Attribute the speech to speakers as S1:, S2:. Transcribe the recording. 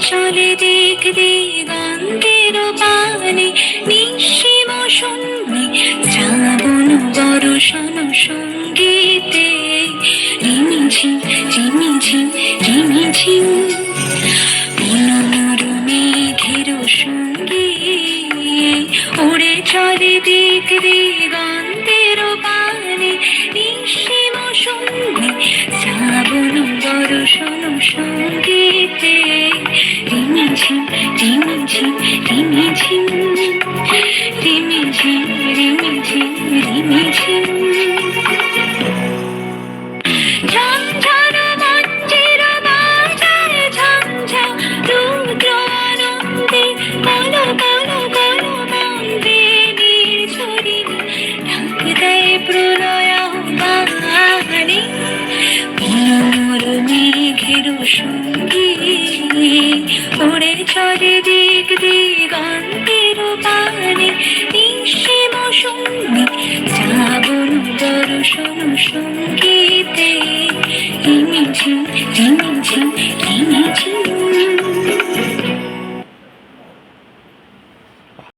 S1: চলে দিক দিগন্তের পানে, নিঃসীম শূন্যে শ্রাবণ বর্ষণ সঙ্গীতে। রিমিঝিম রিমিঝিম রিমিঝিম মনোমর মেঘের সঙ্গে উড়ে চলে দিক দিগন্তের পানে, নিঃসীম শূন্যে শ্রাবণ বর্ষণ সঙ্গীতে। রিমিঝিম রিমিঝিম রিমিঝিম রিমিঝিম রিমিঝিম রিমিঝিম। ঝঞ্ঝার মঞ্জির বাজায় ঝঞ্ঝা, রুদ্র আনন্দে কল কল কল মন্দে নির্ঝরিণী ঢাক দেয় প্রলয় বাহারে। মনোমর মেঘের সঙ্গে উড়ে চলে দিক দিগন্তের পানে, নিঃসীম শূন্যে শ্রাবণ বর্ষণ সঙ্গীতে। রিমিঝিম রিমিঝিম